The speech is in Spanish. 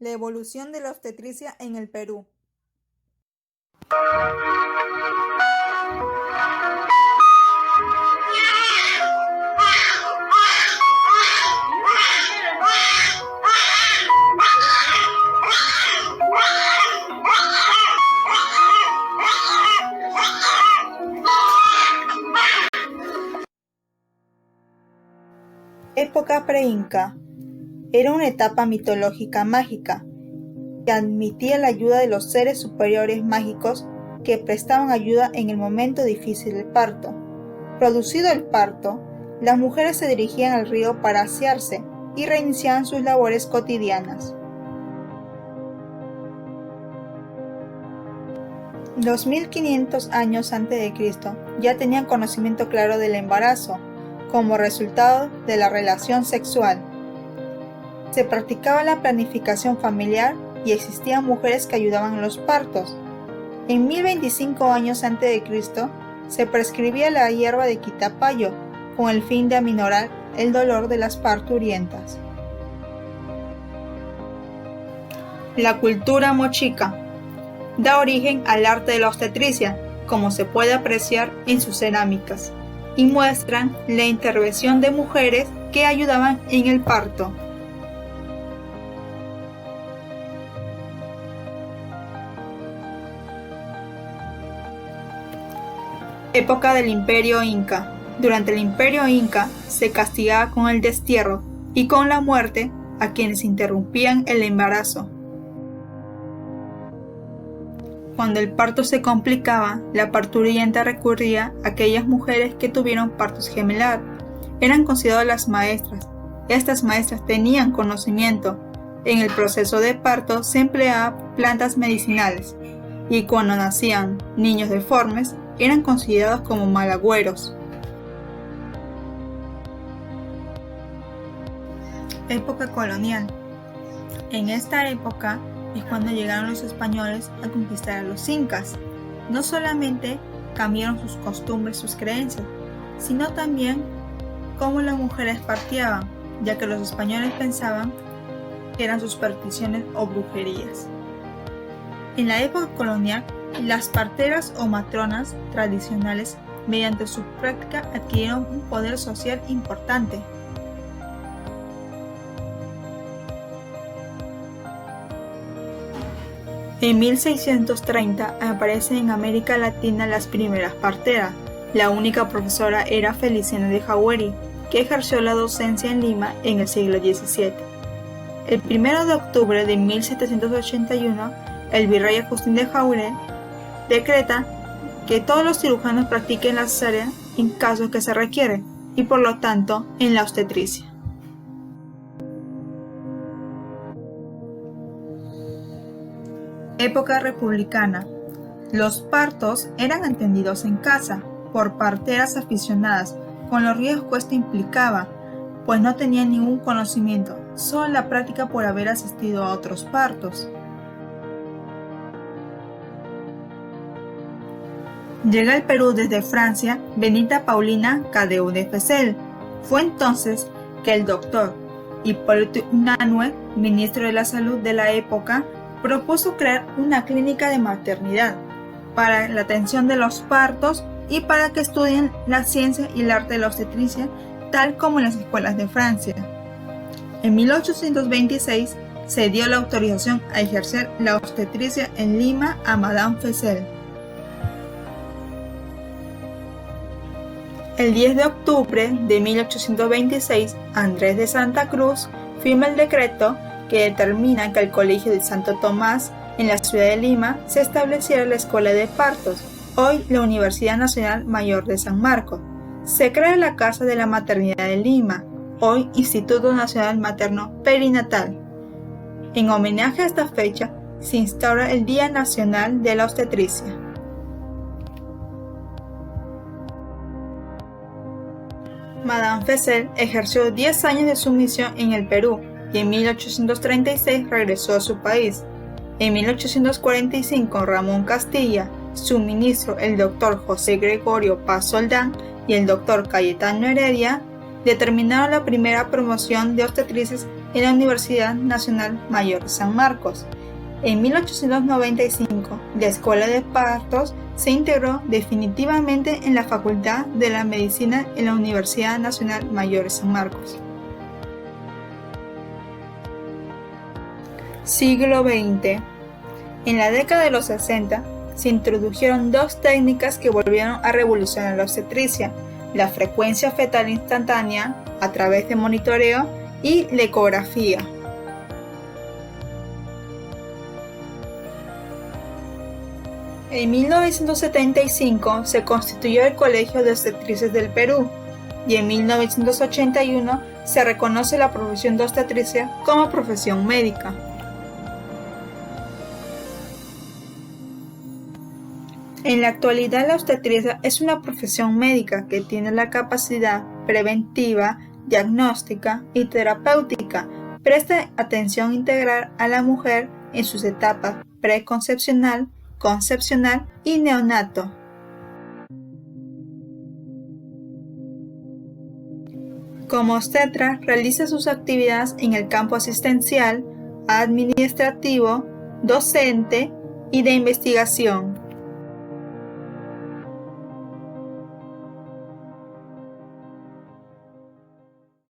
La evolución de la obstetricia en el Perú. Época pre-inca. Era una etapa mitológica mágica que admitía la ayuda de los seres superiores mágicos que prestaban ayuda en el momento difícil del parto. Producido el parto, las mujeres se dirigían al río para asearse y reiniciaban sus labores cotidianas. 2500 años antes de Cristo ya tenían conocimiento claro del embarazo como resultado de la relación sexual. Se practicaba la planificación familiar y existían mujeres que ayudaban en los partos. En 1025 años antes de Cristo se prescribía la hierba de quitapayo con el fin de aminorar el dolor de las parturientas. La cultura mochica da origen al arte de la obstetricia, como se puede apreciar en sus cerámicas, y muestran la intervención de mujeres que ayudaban en el parto. Época del Imperio Inca. Durante el Imperio Inca se castigaba con el destierro y con la muerte a quienes interrumpían el embarazo. Cuando el parto se complicaba, la parturienta recurría a aquellas mujeres que tuvieron partos gemelar. Eran consideradas las maestras. Estas maestras tenían conocimiento. En el proceso de parto se empleaban plantas medicinales y cuando nacían niños deformes, eran considerados como malagüeros. Época colonial. En esta época es cuando llegaron los españoles a conquistar a los incas. No solamente cambiaron sus costumbres, sus creencias, sino también cómo las mujeres parteaban, ya que los españoles pensaban que eran supersticiones o brujerías. En la época colonial, las parteras o matronas tradicionales, mediante su práctica, adquirieron un poder social importante. En 1630 aparecen en América Latina las primeras parteras. La única profesora era Feliciana de Jauregui, que ejerció la docencia en Lima en el siglo XVII. El 1 de octubre de 1781, el virrey Agustín de Jauregui decreta que todos los cirujanos practiquen la cesárea en casos que se requiere y por lo tanto en la obstetricia. Época republicana. Los partos eran atendidos en casa por parteras aficionadas, con los riesgos que esto implicaba, pues no tenían ningún conocimiento, solo la práctica por haber asistido a otros partos. Llega al Perú desde Francia Benita Paulina Cadeu de Fesel. Fue entonces que el doctor Hipólito Unanue, ministro de la Salud de la época, propuso crear una clínica de maternidad para la atención de los partos y para que estudien la ciencia y el arte de la obstetricia, tal como en las escuelas de Francia. En 1826 se dio la autorización a ejercer la obstetricia en Lima a Madame Fesel. El 10 de octubre de 1826, Andrés de Santa Cruz firma el decreto que determina que al Colegio de Santo Tomás, en la ciudad de Lima, se estableciera la Escuela de Partos, hoy la Universidad Nacional Mayor de San Marcos. Se crea la Casa de la Maternidad de Lima, hoy Instituto Nacional Materno Perinatal. En homenaje a esta fecha, se instaura el Día Nacional de la Obstetricia. Madame Fesel ejerció 10 años de su misión en el Perú y en 1836 regresó a su país. En 1845 Ramón Castilla, su ministro el doctor José Gregorio Paz Soldán y el doctor Cayetano Heredia determinaron la primera promoción de obstetrices en la Universidad Nacional Mayor de San Marcos. En 1895, la Escuela de Partos se integró definitivamente en la Facultad de la Medicina en la Universidad Nacional Mayor de San Marcos. Siglo XX. En la década de los 60 se introdujeron dos técnicas que volvieron a revolucionar la obstetricia: la frecuencia fetal instantánea a través de monitoreo y la ecografía. En 1975 se constituyó el Colegio de Obstetrices del Perú y en 1981 se reconoce la profesión de obstetricia como profesión médica. En la actualidad, la obstetricia es una profesión médica que tiene la capacidad preventiva, diagnóstica y terapéutica. Presta atención integral a la mujer en sus etapas preconcepcional, concepcional y neonato. Como obstetra, realiza sus actividades en el campo asistencial, administrativo, docente y de investigación.